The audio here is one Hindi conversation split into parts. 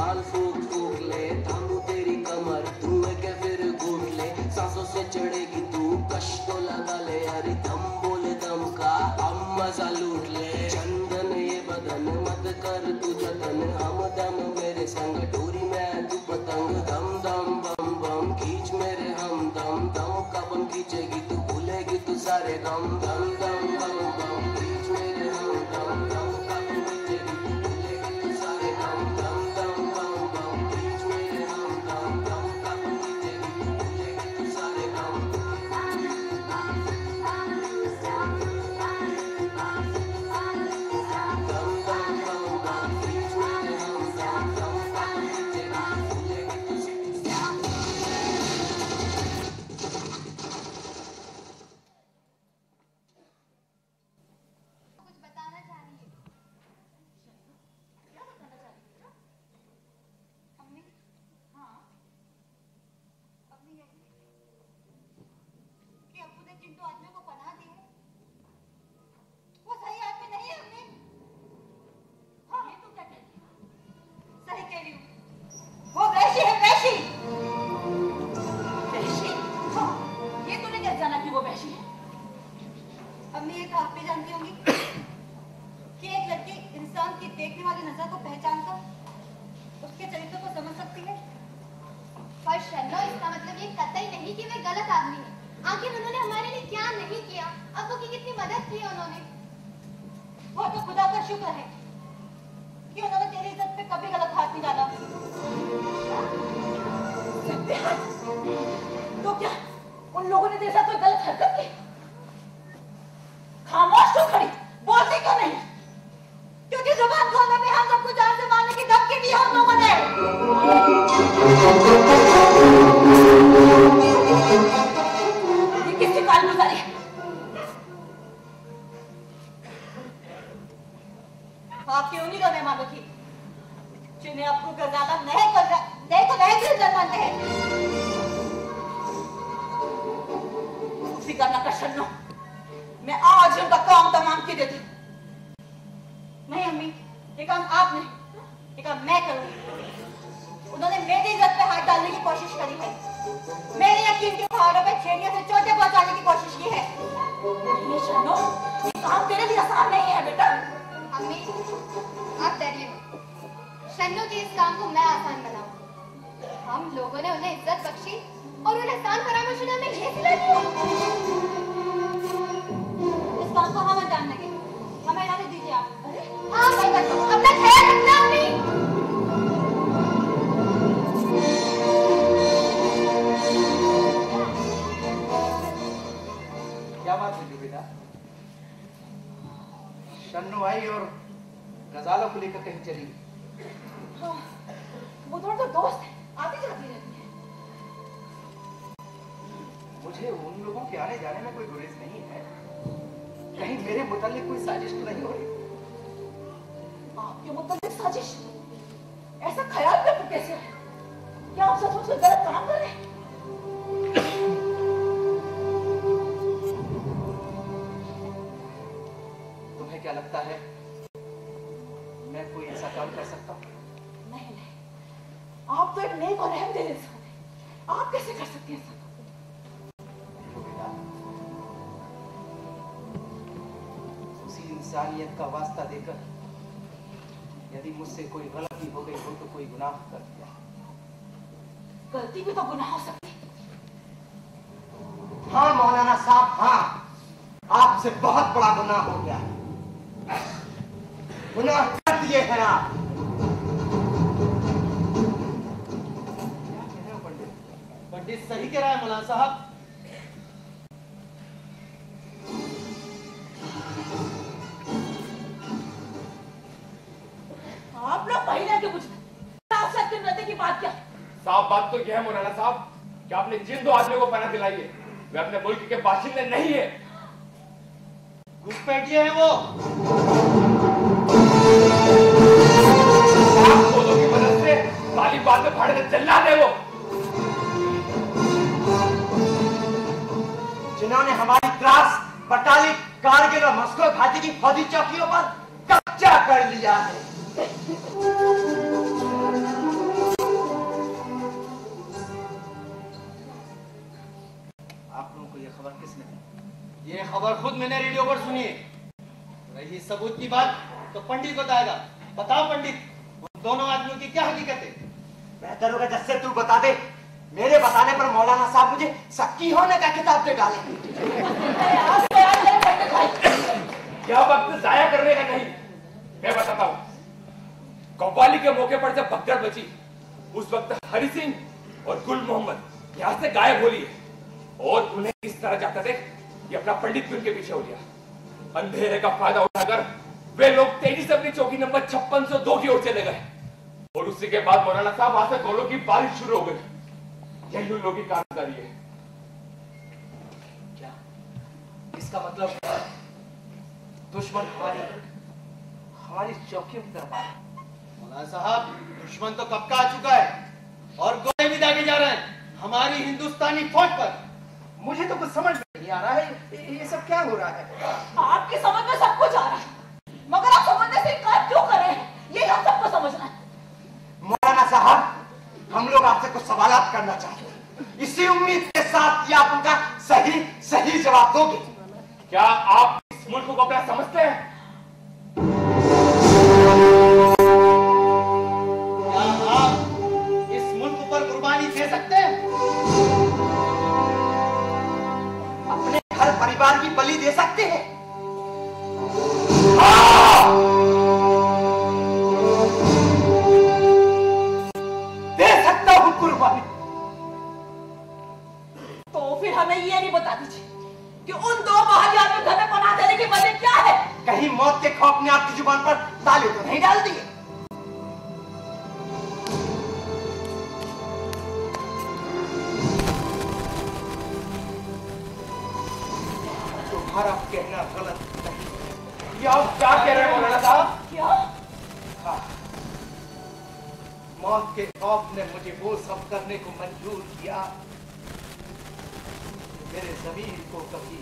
बाल फूक फूक ले, थामू तेरी कमर धुएं के फिर घूट ले, सांसों से चढ़ेगी तू कश तो लगा ले, अरे दम बोले दम का हम मजा लूट ले, चंदन ये बदन मत कर तू जतन, हम दम मेरे संग डोरी में तू पतंग, दम दम बम बम खींच मेरे हम दम, दम का बम खींचेगी तू भूलेगी तू सारे गम, दम दम बम बम खींच मेरे हम दम, दम का बम खींचेगी तू भूलेगी तू सारे गम, दम दम बम बम खींच मेरे हम दम, दम का बम खींचेगी तू भूलेगी तू सारे गम। इंसानियत का वास्ता देकर यदि मुझसे कोई गलती हो गई हो तो कोई गुनाह कर दिया। गलती भी तो गुनाह हो सकती। हाँ मौलाना साहब, हाँ आपसे बहुत बड़ा गुनाह हो गया। गुनाह कर दिए हैं आप। क्या कह रहे हो पंडित? पंडित सही कह रहा है मौलाना साहब। आप लोग महीने के कुछ की बात क्या? साफ बात तो यह है मौलाना साहब कि आपने जिन दो आदमियों को पनाह दिलाई है वे अपने मुल्क के बाशिंदे नहीं है। घुसपैठिए हैं वो। बोलों की मदद से तालिबान में फाड़े से जल्लाद है वो, जिन्होंने हमारी द्रास, बटाली, कारगिल और मस्को घाटी की फौजी चौकियों पर कब्जा कर लिया है। खुद मैंने रेडियो पर सुनी है। रही सबूत की बात तो पंडित बताएगा। बताओ पंडित, उन दोनों आदमियों की क्या हकीकत है? बेहतर होगा जैसे तू बता दे। मेरे बताने पर मौलाना साहब मुझे शक्की होने का किताब दे डाले। क्या वक्त जाया करने का नहीं, मैं बताता हूँ। कव्वाली के मौके पर जब भगदड़ बची, उस वक्त हरि सिंह और गुल मोहम्मद यहाँ से गायब हो लिए और उन्हें इस तरह जाता देख ये अपना पंडित भी उनके पीछे हो लिया। अंधेरे का फायदा उठाकर वे लोग तेजी से अपनी चौकी नंबर 5602 की ओर चले गए और उसी के बाद मौलाना साहब वहां से गोलों की बारिश शुरू हो गई। यही उन लोगों की कारगुजारी है। क्या इसका मतलब दुश्मन हमारी चौकियों की तरफ आया? मौलाना साहब, दुश्मन तो कब का आ चुका है और गोले भी दागे जा रहे हैं हमारी हिंदुस्तानी फौज पर। मुझे तो कुछ समझ नहीं आ रहा है, ये सब क्या हो रहा है? आपकी समझ में सब कुछ आ रहा है, मगर आप समझने से इनकार क्यों कर रहे हैं, ये हम सबको समझना है। मौलाना साहब, हम लोग आपसे कुछ सवालात करना चाहते हैं, इसी उम्मीद के साथ कि आप उनका सही जवाब दोगे। क्या आप इस मुल्क को अपना समझते हैं? क्या आप इस मुल्क पर कुर्बानी दे सकते हैं? अपने घर परिवार की बलि दे सकते हैं? दे सकता हूं कुर्बानी। तो फिर हमें ये नहीं बता दीजिए कि उन दो महाजात में घर में पनाह देने की वजह क्या है? कहीं मौत के खौफ ने आपकी जुबान पर ताले तो नहीं डाल दिए? तुम्हारा कहना गलत नहीं। ये आप क्या कह रहे हैं मौलाना साहब? क्या? हाँ, मौत के खौफ ने मुझे वो सब करने को मंजूर किया मेरे ज़मीर को कभी।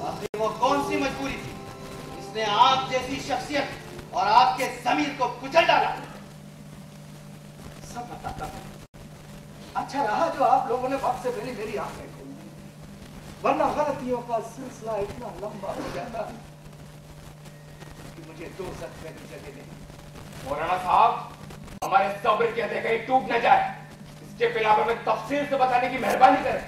आखिर वो कौन सी मजबूरी थी जिसने आप जैसी शख्सियत और आपके ज़मीर को कुचल डाला? सब बताता हूं। अच्छा रहा जो आप लोगों ने वक्त से पहले मेरी आंखें खोली, वरना गलतियों का सिलसिला इतना लंबा हो जाता कि मुझे दोज़ख में भी जगह नहीं। मौलाना साहब, हमारे सब्र की हदें कहीं टूट न जाए, इसके खिलाफ हमें तफसील से बताने की मेहरबानी करें।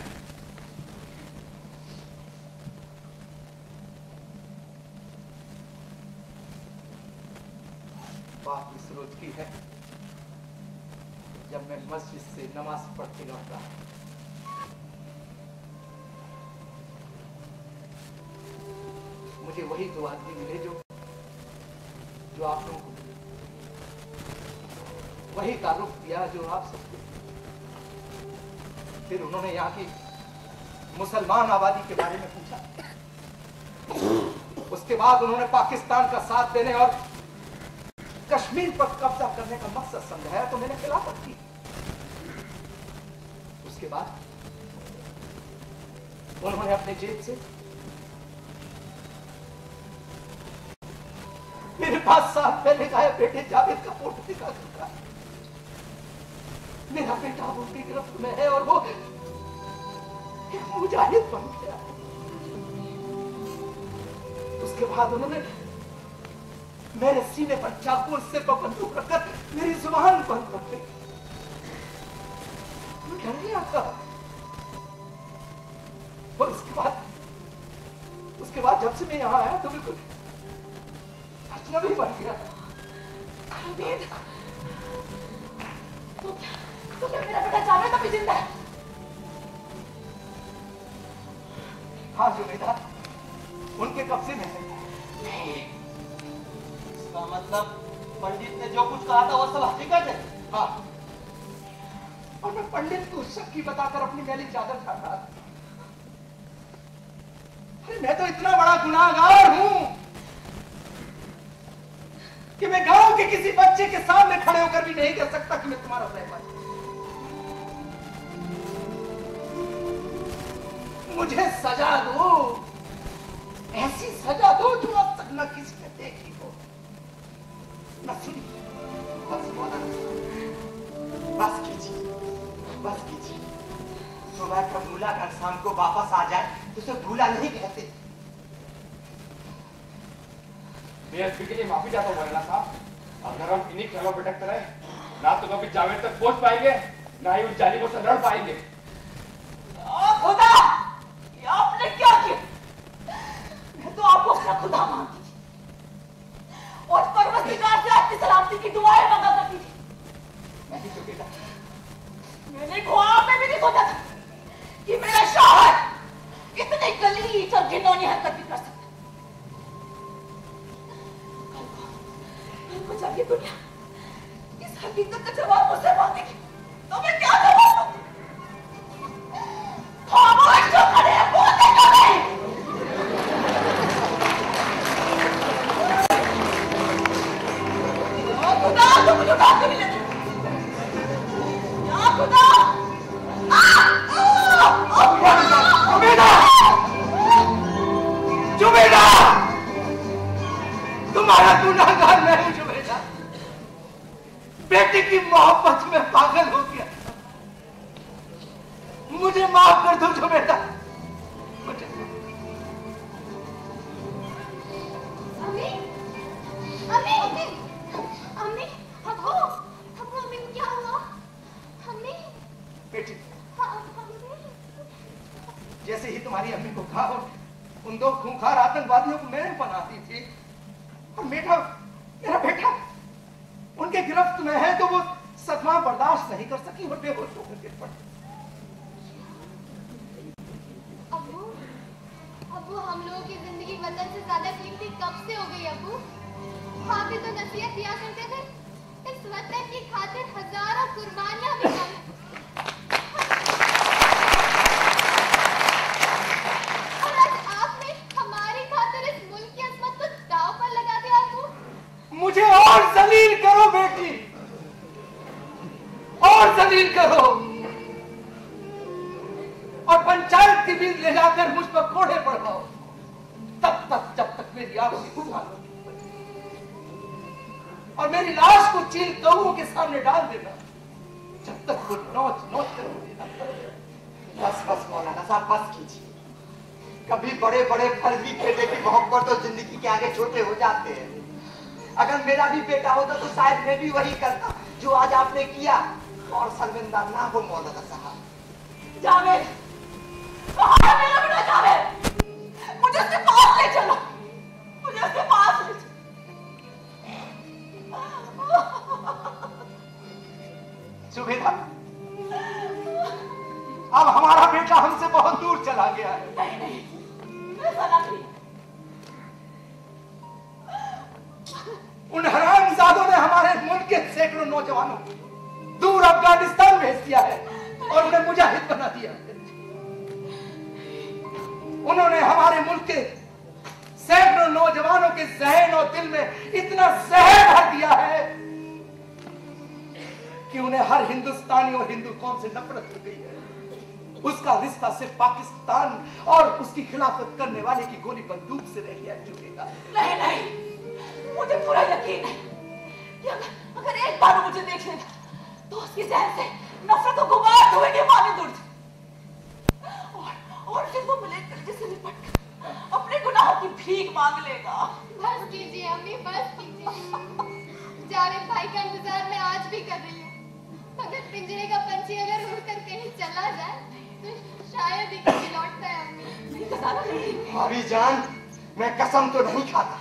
बात इस रोज की है जब मैं मस्जिद से नमाज पढ़ के लौटा। मुझे वही दो आदमी मिले जो आप लोगों को मिले। वही तारुफ दिया जो आप सबको। फिर उन्होंने यहाँ की मुसलमान आबादी के बारे में पूछा। उसके बाद उन्होंने पाकिस्तान का साथ देने और कश्मीर पर कब्जा करने का मकसद समझाया तो मैंने खिलाफत की। उसके बाद उन्होंने अपने जेब से मेरे पास साथ पहले का है बेटे जावेद का फोटो दिखा कर कहा, मेरा बेटा उनकी गिरफ्त में है और वो एक मुजाहिद बन गया। उसके बाद उन्होंने मेरे सीने पर चाकू से बंदूक रखकर मेरी जुबान बंद कर दी। मैं डर गया था। और उसके बाद जब से मैं यहाँ आया तो बिल्कुल अजनबी बन गया। तो क्या मेरा बेटा जावेद अभी जिंदा है? हाँ जुबैदा, उनके कब्जे में है। इसका मतलब पंडित ने जो कुछ कहा था वो सब हकीकत है? हाँ, और मैं पंडित को शक्की बताकर अपनी मैली चादर झाड़ रहा था। अरे मैं तो इतना बड़ा गुनाहगार हूं कि मैं गांव के किसी बच्चे के सामने खड़े होकर भी नहीं कह सकता कि मैं तुम्हारा रहमान हूं। मुझे सजा दो, ऐसी सजा दो जो अब तक न किसी ने देखी हो, न सुनी। बस बोला, बस कीजिए। सुबह का मूला घर शाम को वापस आ जाए उसे भूला नहीं कहते। मैं इसके लिए माफी चाहता हूँ मौलाना साहब। अगर हम इन्हीं ख्यालों में भटकते रहे, ना तो कभी जावेद तक पहुंच पाएंगे, ना ही उस जालिमों से लड़ पाएंगे। खुदा, ये आपने क्या किया? मैं तो आपको अपना खुदा मानती थी और परवरदिगार से आपकी सलामती की दुआएं मांगा करती थी। नहीं तो बेटा, मैंने ख्वाब में भी नहीं सोचा था कि मेरा शौहर इतनी गलीच और घिनौनी हरकत भी कर सकता। कल को जब ये दुनिया इस हकीकत का जवाब मुझसे मांगेगी, तो मैं क्या जवाब दूंगी? खामोश जो खड़े हैं, बोलते क्यों नहीं? या खुदा, तुम मुझे उठा के नहीं लेते। या खुदा, जुबैदा, तुम्हारा गुनाहगार मैं हूं जुबैदा। बेटी की मोहब्बत में पागल हो गया, मुझे माफ कर दो जुबैदा, मुझे। अम्मी, अम्मी, अम्मी, अम्मी, हगो, हगो, अम्मी को क्या हुआ? अम्मी, बेटी, हाँ, अम्मी, जैसे ही तुम्हारी अम्मी को कहा उन दो खूंखार आतंकवादियों को मैंने पनाह दी थी, और मेरा बेटा उनके गिरफ्त में है, तो वो सदमा बर्दाश्त नहीं कर सकी और बेहोश होकर गिर पड़ी। अब्बू, अब्बू, हम लोगों की जिंदगी वतन से ज्यादा कीमती कब से हो गई अब्बू? हाँ भी तो नसीहत दिया करते थे, इस वतन की खातिर हजारों कुर्बानियां भी कम है। और आज आपने हमारी खातिर इस मुल्क की अजमत को दांव पर लगा दिया अब्बू। मुझे और जलील करो बेटी, और जलील करो, और पंचायत के बीच ले जाकर मुझ पर कोड़े पड़वाओ, तब तक जब तक मेरी आंखें उठा लो, और मेरी लाश को चील कौओं के सामने डाल देना, जब तक वो नोच नोच कर देना। बस बस मौलाना साहब, बस कीजिए। कभी बड़े बड़े फल भी खेलने की मोहब्बत तो जिंदगी के आगे छोटे हो जाते हैं। अगर मेरा भी बेटा होता तो शायद मैं भी वही करता जो आज आपने किया, और शर्मिंदा ना हो मौलाना साहब। जावेद, कहाँ है मेरा बेटा जावेद? मुझे उसके पास ले चलो, मुझे उसके पास ले चलो। सुबेदा, अब हमारा बेटा हमसे बहुत दूर चला गया है। नहीं नहीं, ऐसा ना करिए। उन हरामजादों ने हमारे मुल्क के सैकड़ों नौजवानों को दूर अफगानिस्तान भेज दिया है और उन्हें मुजाहिद बना दिया है। उन्होंने हमारे मुल्क के सैकड़ों नौजवानों के जहन और दिल में इतना जहर भर दिया है कि उन्हें हर हिंदुस्तानी और हिंदू कौम से नफरत हो गई है। उसका रिश्ता सिर्फ पाकिस्तान और उसकी खिलाफत करने वाले की गोली बंदूक से रह गया चुकेगा। नहीं नहीं, मुझे पूरा यकीन है कि अगर एक बार मुझे देख लेता तो उसकी जहन से नफरत और गुबार धुएं के मानिंद उड़ जाए, और फिर वो ब्लैक कलर से लिपट कर अपने गुनाहों की भीख मांग लेगा। बस कीजिए अम्मी, बस कीजिए। जावेद भाई का इंतजार मैं आज भी कर रही हूँ, मगर पिंजरे का पंछी अगर उड़कर कहीं चला जाए तो शायद ही कभी लौटता है अम्मी। भाभी जान, मैं कसम तो नहीं खाता,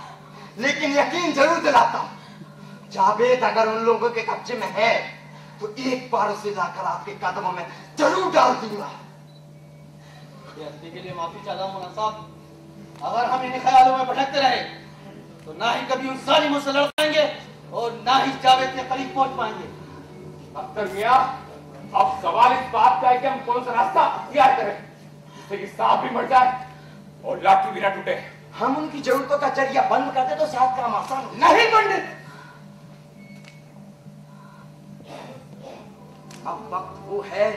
लेकिन यकीन जरूर दिलाता हूँ। जावेद अगर उन लोगों के कब्जे में है तो एक बार उसे लाकर आपके कदमों में जरूर डाल दूंगा। गलती के लिए माफी चाहता हूँ मौलाना साहब। अगर हम इन ख्यालों में भटकते रहे तो ना ही कभी उन जालिमों से लड़ पाएंगे और ना ही जावेद के करीब पहुंच पाएंगे। अख्तर मियां, अब सवाल इस बात का है कि हम कौन सा रास्ता अख्तियार करें जिससे कि सांप भी मर जाए और लाठी भी ना टूटे। हम उनकी जरूरतों का जरिया बंद कर दे तो शायद काम आसान हो। नहीं पंडित, अब वक्त वो है,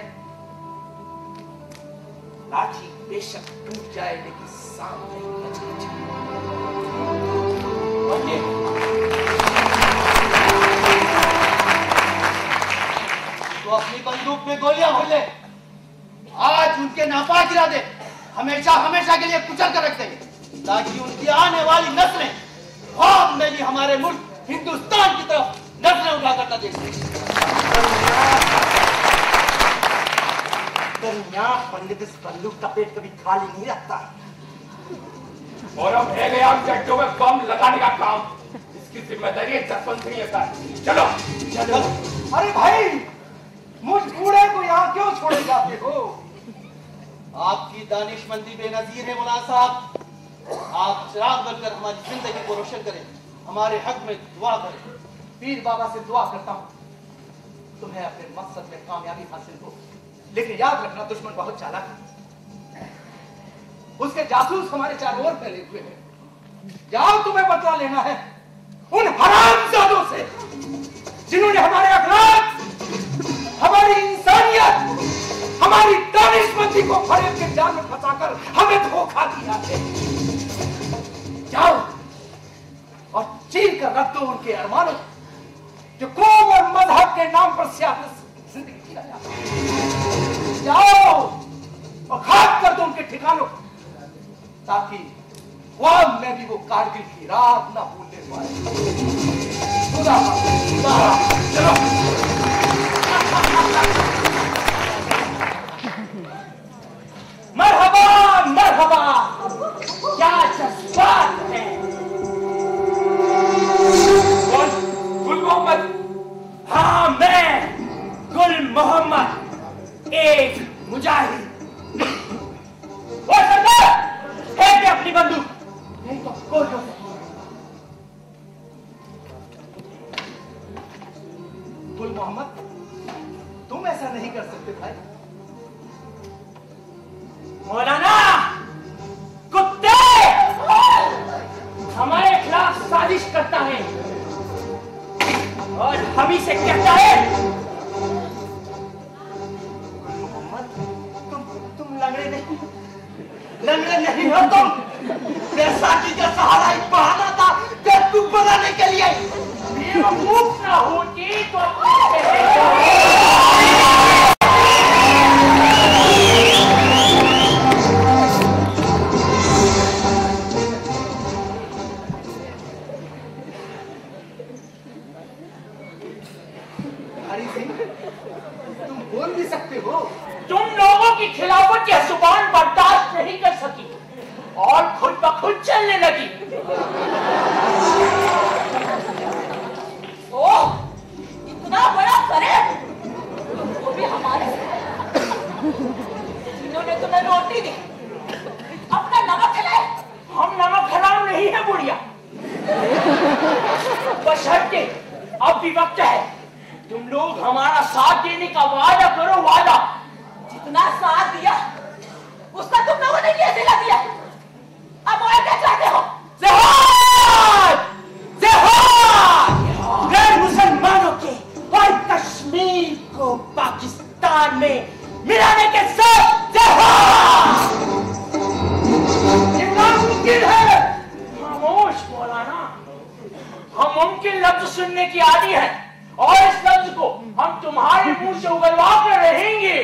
लाठी बेशक टूट जाए लेकिन सांप नहीं बचना चाहिए। तो अपनी बंदूक में गोलियां भर ले, आज उनके नापाक इरादे हमेशा हमेशा के लिए कुचल कर रख देंगे, ताकि उनकी आने वाली नस्लें ख्वाब में भी हमारे मुल्क हिंदुस्तान की तरफ नजरें उठा करना देख सकें। पंडित, इस बंदूक का पेट कभी खाली नहीं रखता। और अब है गया जट्टों में बम लगाने का काम। इसकी जिम्मेदारी है जसवंत सिंह का। चलो चलो। अरे भाई, मुझ बूढ़े को यहाँ क्यों छोड़े जाते हो? आपकी दानिशमंदी बेनजीर है मौलाना साहब। आप चिराग बनकर हमारी जिंदगी को रोशन करें, हमारे हक में दुआ करें। पीर बाबा से दुआ करता हूँ तुम्हें अपने मकसद में कामयाबी हासिल हो, लेकिन याद रखना दुश्मन बहुत चालाक है। उसके जासूस हमारे चारों ओर फैले हुए हैं। जाओ, तुम्हें बदला लेना है उन हरामजादों से जिन्होंने हमारे अखलाक, हमारी इंसानियत, हमारी दानिशमंदी को फरेब के जाल में फंसाकर हमें धोखा दिया है। जाओ और चीर कर रख दो उनके अरमानों जो कौम और मजहब के नाम पर सियासत जिंदगी जिया जाता है। जाओ और खाक कर दो उनके ठिकानों, ताकि ख्वाब में भी वो कारगिल की रात ना भूलने पाए। खुदा चलो। मरहबा मरहबा, क्या जज्बात है। गुल मोहम्मद? हाँ, मैं गुल मोहम्मद, एक मुजाहिद। वो सरदार, फेंक दे अपनी बंदूक, नहीं तो गोलियों से। गुल मोहम्मद, तुम ऐसा नहीं कर सकते भाई। मौलाना, कुत्ते हमारे खिलाफ साजिश करता है और हम ही से कहता है। तुम लंगड़े नहीं हो तुम। बैसाखी का सहारा एक बहाना था बेवकूफ बनाने के लिए। बेवकूफ ना होती तो तुम बोल भी सकते हो। तुम लोगों की खिलाफत की जुबान बर्दाश्त नहीं कर सकी और खुद ब खुद चलने लगी। ओह, इतना बड़ा फरेब, वो भी हमारे जिन्होंने तुम्हें रोटी दी, अपना नमक खिलाए। हम नमक हराम नहीं है बुढ़िया। बशर्ते अब भी वक्त है, तुम लोग हमारा साथ देने का वादा करो। वादा जितना साथ दिया उसका तुम लोगों ने ये सिला दिया। अब और क्या चाहते हो? जिहाद! जिहाद! गैर मुसलमानों के और कश्मीर को पाकिस्तान में मिलाने के साथ जिहाद! ये नामुमकिन है। खामोश मौलाना, हम मुमकिन लफ्ज सुनने की आदी है और इस लफ्ज को हम तुम्हारे मुंह से उगलवा कर रहेंगे।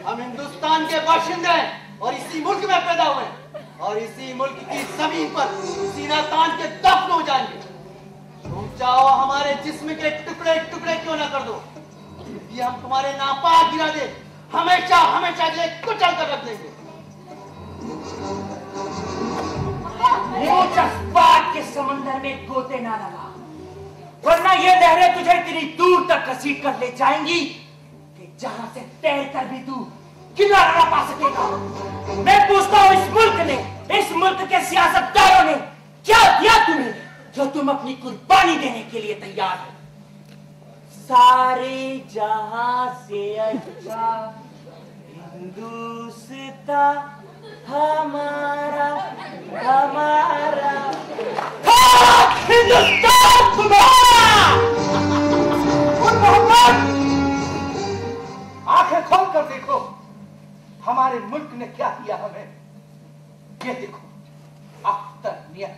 हम हिंदुस्तान के बाशिंदे हैं और इसी मुल्क में पैदा हुए हैं और इसी मुल्क की जमीन पर सीना तान के दफन हो जाएंगे। तुम चाहो हमारे जिस्म के टुकड़े टुकड़े क्यों ना कर दो, ये हम तुम्हारे नापाक गिरा दे, हमेशा हमेशा के लिए कुचल कर रख देंगे। वो जज्बात के समंदर में गोते ना लगा, वरना ये लहरें तुझे इतनी दूर तक घसीट कर ले जाएंगी कि जहां से तैर कर भी तू किनारा ना पा सकेगा। मैं पूछता हूँ, इस मुल्क ने, इस मुल्क के सियासतदारों ने क्या दिया तुम्हें जो तुम अपनी कुर्बानी देने के लिए तैयार हो? सारे जहां से अच्छा हिंदुस्तान हमारा हमारा हिंदुस्तान तुम्हारा। मोहम्मद, आंखें खोल कर देखो, हमारे मुल्क ने क्या किया हमें। ये देखो, अख्तर मियां,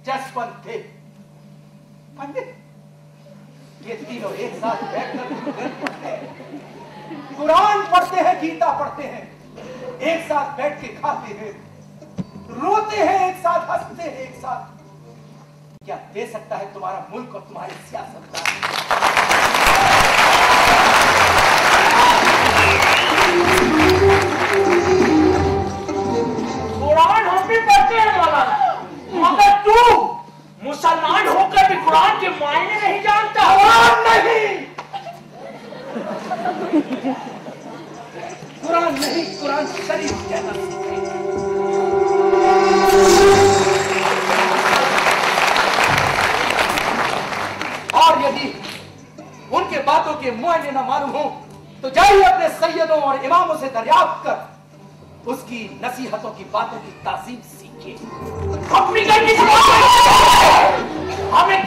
जसवंत थे, पंडित, ये तीनों एक साथ बैठकर कुरान पढ़ते हैं, गीता पढ़ते हैं, एक साथ बैठ के खाते हैं, रोते हैं एक साथ, हंसते हैं एक साथ। क्या दे सकता है तुम्हारा मुल्क और तुम्हारी सियासतदान? कुरान हम भी पढ़ते हैं मौलाना, मगर तू मुसलमान होकर भी कुरान के मायने नहीं जानता। कुरान नहीं, कुरान नहीं, कुरान शरीफ कहना सीखे। और यदि उनके बातों के मुआयने न मालूम हो तो जाइए अपने सैयदों और इमामों से दरियाफ्त कर उसकी नसीहतों की बातों की तासीम सीखिए। अपनी गलती से हमें